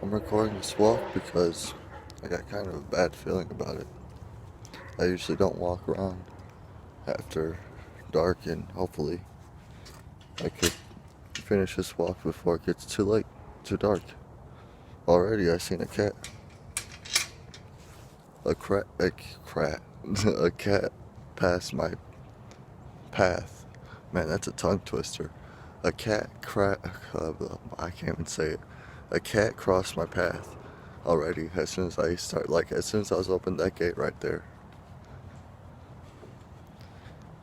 I'm recording this walk because I got kind of a bad feeling about it. I usually don't walk around after dark, and hopefully I could finish this walk before it gets too late, too dark. Already I seen a cat. A cat passed my path. Man, that's a tongue twister. I can't even say it. A cat crossed my path already as soon as as soon as I was opening that gate right there.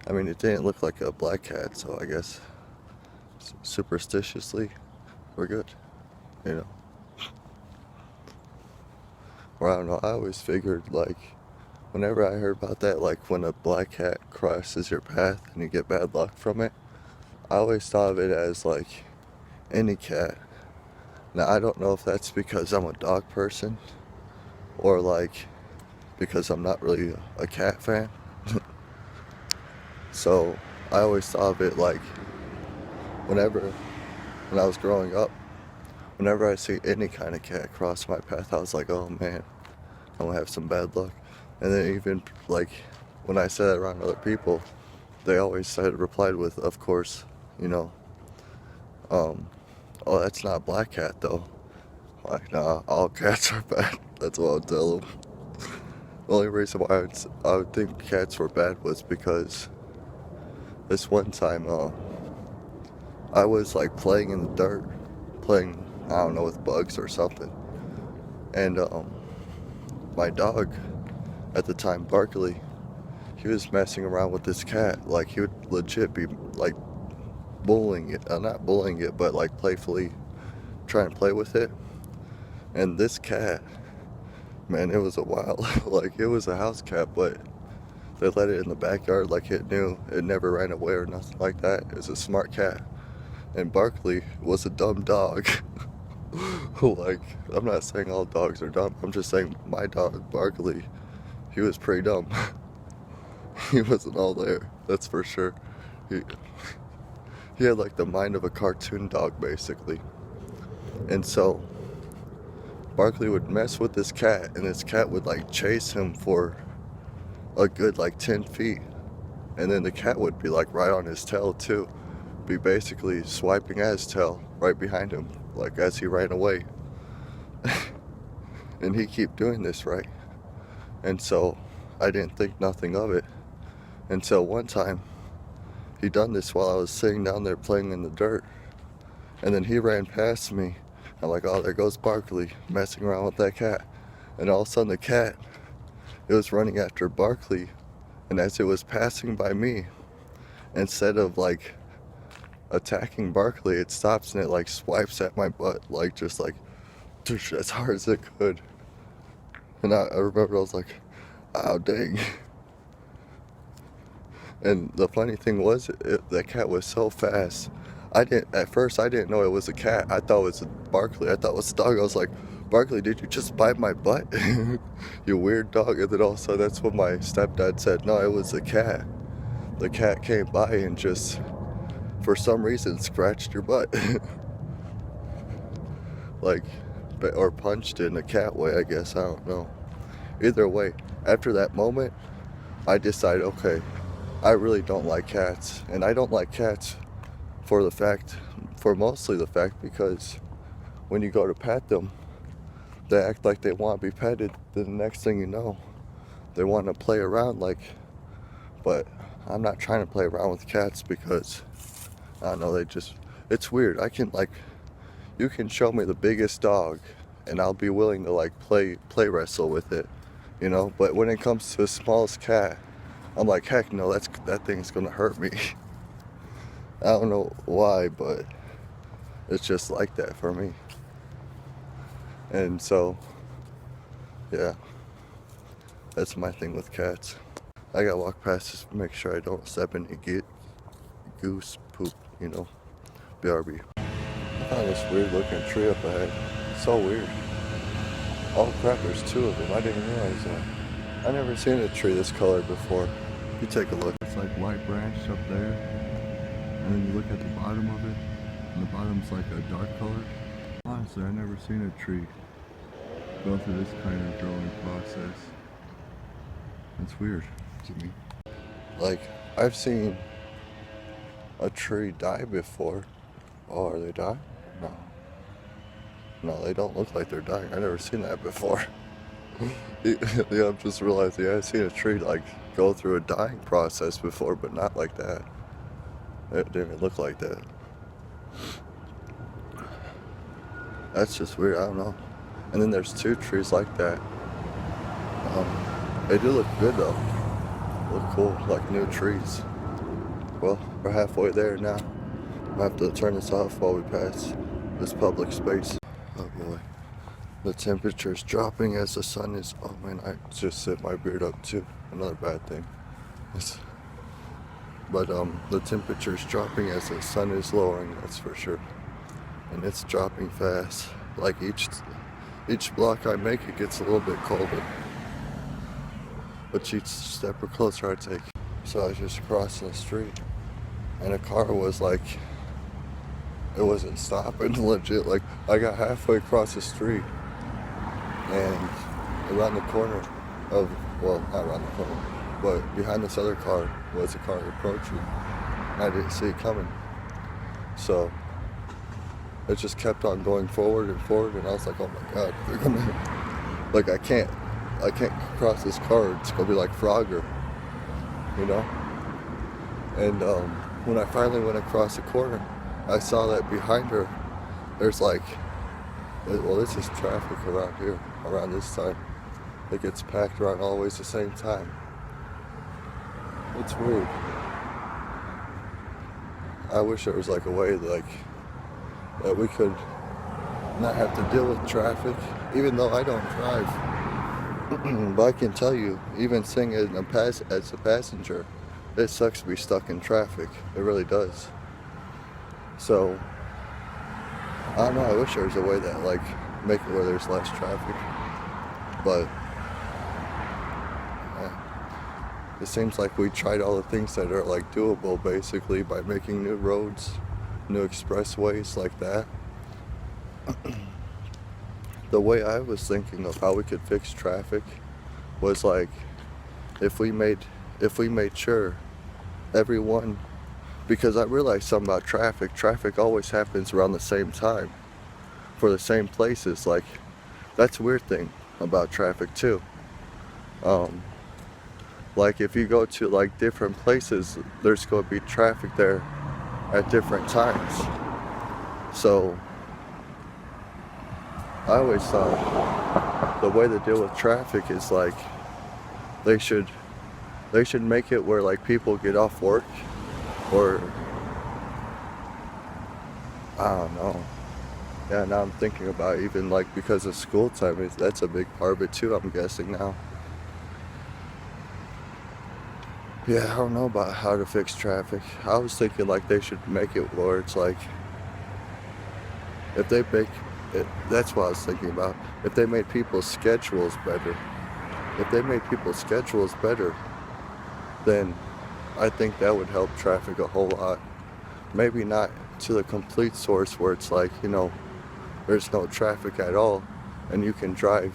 I mean, it didn't look like a black cat, so I guess superstitiously, we're good, you know. Or I don't know, I always figured, like, whenever I heard about that, like when a black cat crosses your path and you get bad luck from it, I always thought of it as like any cat. Now, I don't know if that's because I'm a dog person or like because I'm not really a cat fan. So I always thought of it like when I was growing up, whenever I see any kind of cat cross my path, I was like, oh man, I'm gonna have some bad luck. And then even like when I said that around other people, they always replied with, of course, you know, oh, that's not a black cat though. Like, nah, all cats are bad. That's what I would tell them. The only reason why I would think cats were bad was because this one time, I was like playing in the dirt, playing, I don't know, with bugs or something. And my dog at the time, Barkley, he was messing around with this cat. Like, he would legit be like bullying it, not bullying it, but like playfully trying to play with it. And this cat, man, it was a wild, like, it was a house cat, but they let it in the backyard like it knew. It never ran away or nothing like that. It was a smart cat. And Barkley was a dumb dog. Like, I'm not saying all dogs are dumb. I'm just saying my dog, Barkley, he was pretty dumb. He wasn't all there, that's for sure. He had like the mind of a cartoon dog, basically. And so Barkley would mess with this cat, and this cat would like chase him for a good like 10 feet. And then the cat would be like right on his tail too. Be basically swiping at his tail right behind him, like as he ran away. And he kept doing this, right? And so I didn't think nothing of it until one time he done this while I was sitting down there playing in the dirt. And then he ran past me. I'm like, oh, there goes Barkley messing around with that cat. And all of a sudden the cat, it was running after Barkley. And as it was passing by me, instead of like attacking Barkley, it stops and it like swipes at my butt, like just like as hard as it could. And I remember I was like, oh dang. And the funny thing was, that cat was so fast. At first I didn't know it was a cat. I thought it was Barkley. I thought it was a dog. I was like, Barkley, did you just bite my butt? You weird dog. And then also that's what my stepdad said. No, it was a cat. The cat came by and just, for some reason, scratched your butt. Like, or punched in a cat way, I guess. I don't know. Either way, after that moment, I decided, okay, I really don't like cats. And I don't like cats for mostly the fact because when you go to pet them, they act like they want to be petted. Then the next thing you know, they want to play around but I'm not trying to play around with cats because, I don't know, it's weird. You can show me the biggest dog and I'll be willing to like play wrestle with it, you know, but when it comes to the smallest cat, I'm like, heck no, that thing's gonna hurt me. I don't know why, but it's just like that for me. And so, yeah, that's my thing with cats. I gotta walk past just to make sure I don't step in and goose poop, you know. BRB. I found this weird looking tree up ahead. It's so weird. Oh crap, there's two of them. I didn't realize that. I never seen a tree this color before. You take a look. It's like white branch up there. And then you look at the bottom of it. And the bottom's like a dark color. Honestly, I never seen a tree go through this kind of growing process. It's weird to me. Like, I've seen a tree die before. Oh, are they dying? No. No, they don't look like they're dying. I've never seen that before. Yeah, I'm just realizing I've seen a tree like go through a dying process before, but not like that. It didn't look like that. That's just weird, I don't know. And then there's two trees like that. They do look good though. Look cool, like new trees. Well, we're halfway there now. I have to turn this off while we pass this public space. Oh boy. The temperature's dropping as the sun is... Oh man, I just set my beard up too. Another bad thing. But the temperature's dropping as the sun is lowering, that's for sure. And it's dropping fast. Like each block I make, it gets a little bit colder. But each step or closer I take. So I was just crossing the street, and a car was like, it wasn't stopping, legit. Like, I got halfway across the street, and around the corner of, well, not around the corner, but behind this other car was a car approaching. I didn't see it coming. So it just kept on going forward, and I was like, oh my God, they're gonna, like, I can't cross this car. It's gonna be like Frogger, you know? And when I finally went across the corner, I saw that behind her, there's like, well, this is traffic around here, around this time. It gets packed around always the same time. It's weird. I wish there was like a way that we could not have to deal with traffic, even though I don't drive. But I can tell you, even sitting as a passenger, it sucks to be stuck in traffic. It really does. So, I don't know, I wish there was a way that, like, make it where there's less traffic. But, yeah. It seems like we tried all the things that are, like, doable, basically, by making new roads, new expressways like that. The way I was thinking of how we could fix traffic was, like, if we made sure everyone, because I realized something about traffic. Traffic always happens around the same time for the same places. Like, that's a weird thing about traffic too. Like, if you go to like different places, there's going to be traffic there at different times. So I always thought the way to deal with traffic is like they should make it where like people get off work, or I don't know. Yeah, now I'm thinking about it, even like because of school time, that's a big part of it too, I'm guessing now. Yeah, I don't know about how to fix traffic. I was thinking like they should make it where it's like, if they make it, that's what I was thinking about. If they made people's schedules better, then I think that would help traffic a whole lot. Maybe not to the complete source where it's like, you know, there's no traffic at all and you can drive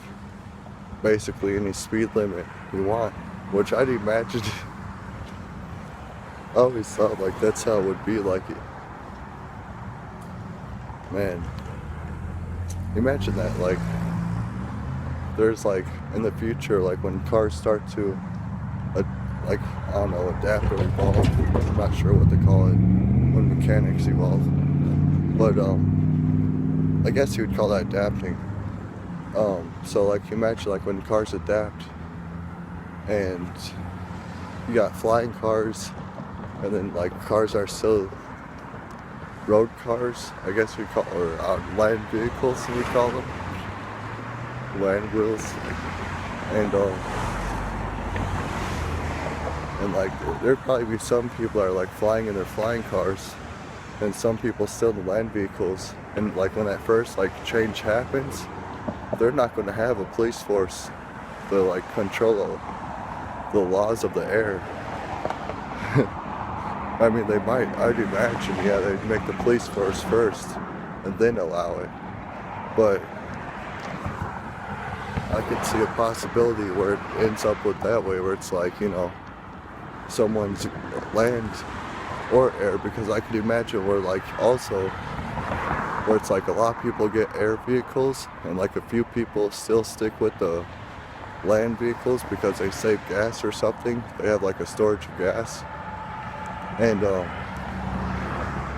basically any speed limit you want, which I'd imagine. I always thought like that's how it would be. Like, man, imagine that, like there's like in the future, like when cars start to like, I don't know, adapt or evolve. I'm not sure what they call it when mechanics evolve. But I guess you would call that adapting. So like imagine like when cars adapt and you got flying cars, and then like cars are still road cars, I guess we call, or land vehicles we call them. Land wheels. And like there'd probably be some people that are like flying in their flying cars, and some people still in land vehicles. And like when that first like change happens, they're not going to have a police force to like control the laws of the air. I mean, they might, I'd imagine, yeah, they'd make the police force first and then allow it. But I could see a possibility where it ends up with that way, where it's like, someone's land or air, because I could imagine where like also where it's like a lot of people get air vehicles and like a few people still stick with the land vehicles because they save gas or something. They have like a storage of gas, and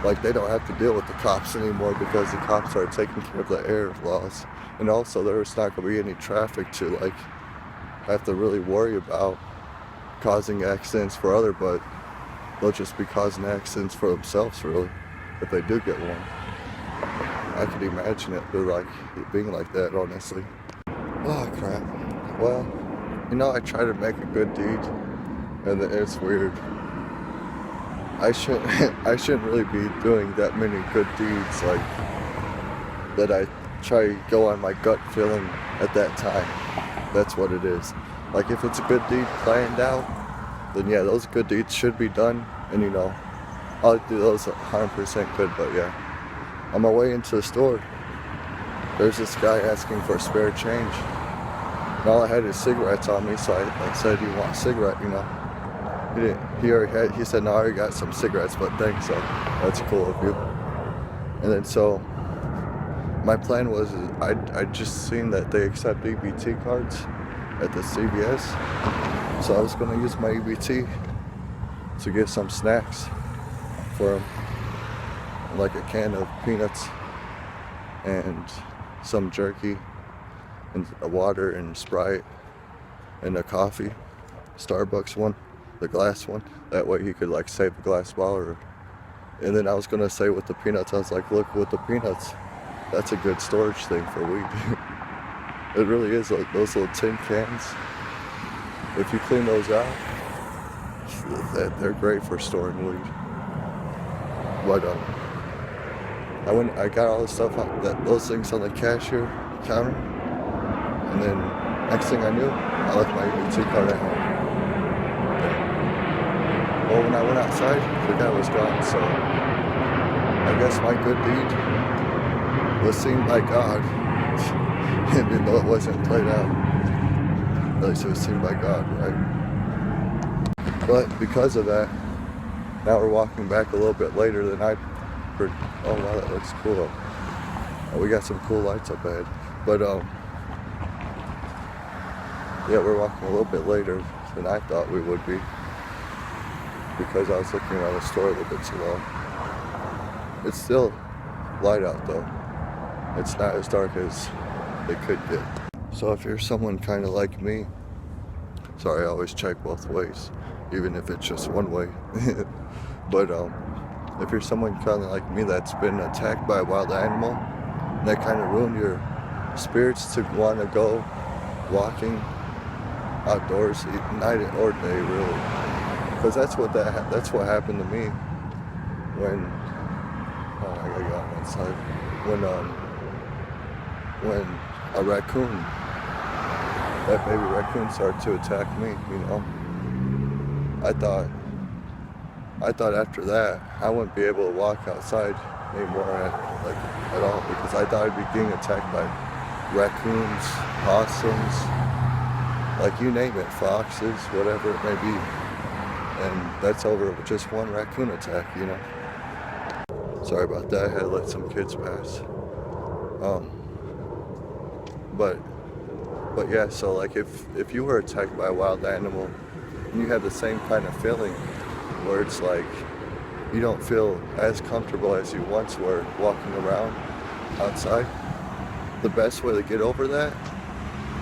like they don't have to deal with the cops anymore because the cops are taking care of the air laws. And also there's not going to be any traffic to like have to really worry about causing accidents for other, but they'll just be causing accidents for themselves really if they do get one. I could imagine it being like that, honestly. Oh crap. Well, I try to make a good deed, and it's weird. I shouldn't really be doing that many good deeds like that. I try to go on my gut feeling at that time. That's what it is. Like if it's a good deed planned out, then yeah, those good deeds should be done, and I'll do those 100% good. But yeah, on my way into the store, there's this guy asking for spare change, and all I had is cigarettes on me, so I said, "Do you want a cigarette?" He didn't. He said, "No, I already got some cigarettes, but thanks, so that's cool of you." And then so my plan was, I just seen that they accept EBT cards at the CVS, so I was gonna use my EBT to get some snacks for him, like a can of peanuts and some jerky and a water and Sprite and a coffee, Starbucks one, the glass one. That way he could like save the glass bottle. And then I was gonna say with the peanuts, I was like, look, with the peanuts, that's a good storage thing for weed. It really is. Like those little tin cans, if you clean those out, they're great for storing weed. But I got all the stuff those things on the cashier counter, and then next thing I knew, I left my EBT card at home. Well, when I went outside, the guy was gone, so I guess my good deed was seen by God, even though it wasn't played out. At least it was seen by God, right? But because of that, now we're walking back a little bit later than I heard. Oh wow, that looks cool. We got some cool lights up ahead. But yeah, we're walking a little bit later than I thought we would be, because I was looking around the store a little bit too long. It's still light out though. It's not as dark as it could get. So if you're someone kind of like me, sorry, I always check both ways, even if it's just one way. But if you're someone kind of like me that's been attacked by a wild animal, that kind of ruined your spirits to want to go walking outdoors, night or day, really. Because that's what happened to me when I gotta go on one side. When a raccoon, that baby raccoon, started to attack me. I thought after that I wouldn't be able to walk outside anymore at all, because I thought I'd be getting attacked by raccoons, possums, like you name it, foxes, whatever it may be. And that's over with just one raccoon attack, Sorry about that, I had to let some kids pass. But yeah, so like if you were attacked by a wild animal and you have the same kind of feeling where it's like you don't feel as comfortable as you once were walking around outside, the best way to get over that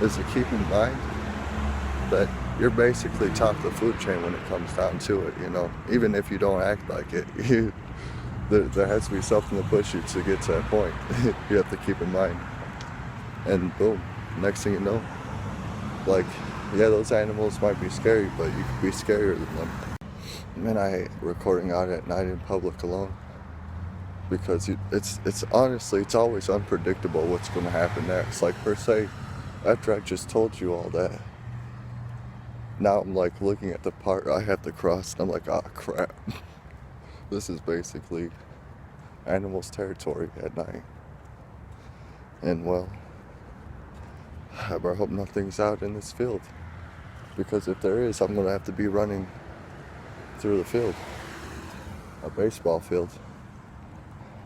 is to keep in mind that you're basically top of the food chain when it comes down to it, Even if you don't act like it, there has to be something to push you to get to that point. You have to keep in mind. And boom, next thing you know, like, yeah, those animals might be scary, but you could be scarier than them. Man, I hate recording out at night in public alone, because it's honestly, it's always unpredictable what's going to happen next. Like, per se, after I just told you all that, now I'm like looking at the part I have to cross, and I'm like, oh crap. This is basically animals' territory at night. And well, I hope nothing's out in this field. Because if there is, I'm going to have to be running through the field. A baseball field.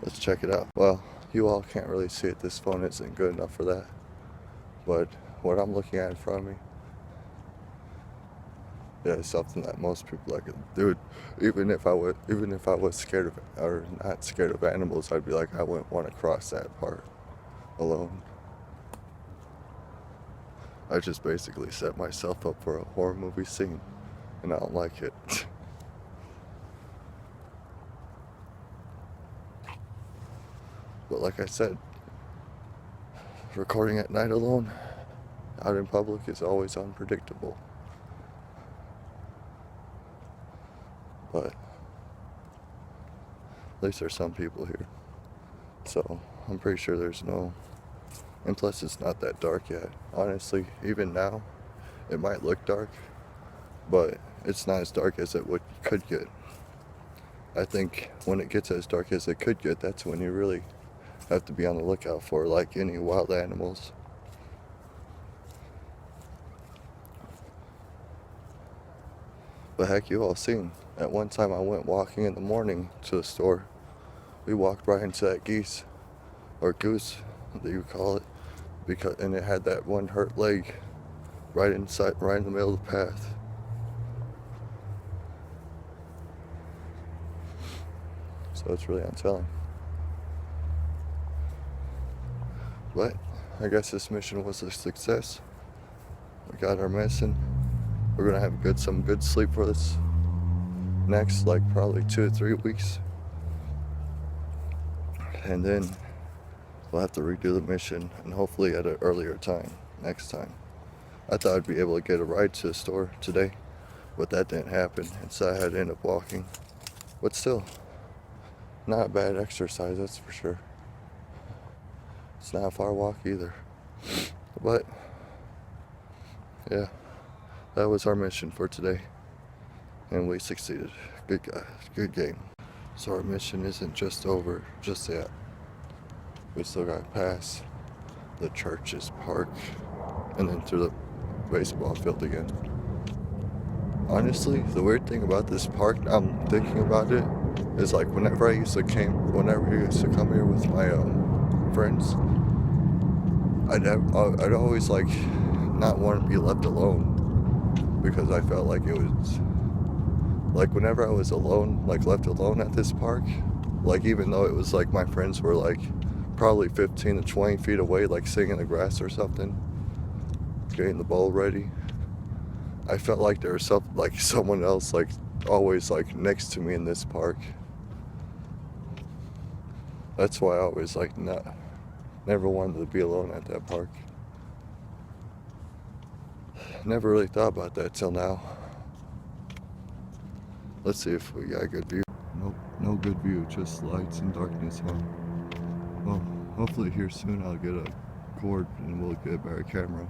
Let's check it out. Well, you all can't really see it. This phone isn't good enough for that. But what I'm looking at in front of me, yeah, it's something that most people like. Dude, even if I was scared of, or not scared of animals, I'd be like, I wouldn't want to cross that part alone. I just basically set myself up for a horror movie scene, and I don't like it. But like I said, recording at night alone, out in public, is always unpredictable. But at least there's some people here. So I'm pretty sure there's no... And plus it's not that dark yet. Honestly, even now, it might look dark, but it's not as dark as it could get. I think when it gets as dark as it could get, that's when you really have to be on the lookout for, like any wild animals. But heck, you all seen. At one time I went walking in the morning to the store. We walked right into that geese, or goose, that you call it, and it had that one hurt leg right in the middle of the path. So it's really untelling. But I guess this mission was a success. We got our medicine. We're gonna have some good sleep for this next, like, probably 2 to 3 weeks. And then we'll have to redo the mission, and hopefully at an earlier time next time. I thought I'd be able to get a ride to the store today, but that didn't happen, and so I had to end up walking. But still, not a bad exercise, that's for sure. It's not a far walk either. But yeah, that was our mission for today, and we succeeded. Good guy, good game. So our mission isn't just over just yet. We still got to pass the church's park and then through the baseball field again. Honestly, the weird thing about this park, I'm thinking about it, is like whenever I used to come here with my friends, I'd always like not want to be left alone, because I felt like it was like whenever I was alone, like left alone at this park, like even though it was like my friends were like probably 15 to 20 feet away, like sitting in the grass or something, getting the bowl ready, I felt like there was someone else like always like next to me in this park. That's why I always like never wanted to be alone at that park. Never really thought about that till now. Let's see if we got a good view. Nope, no good view, just lights and darkness, huh? Well, hopefully here soon I'll get a cord and we'll get a better camera.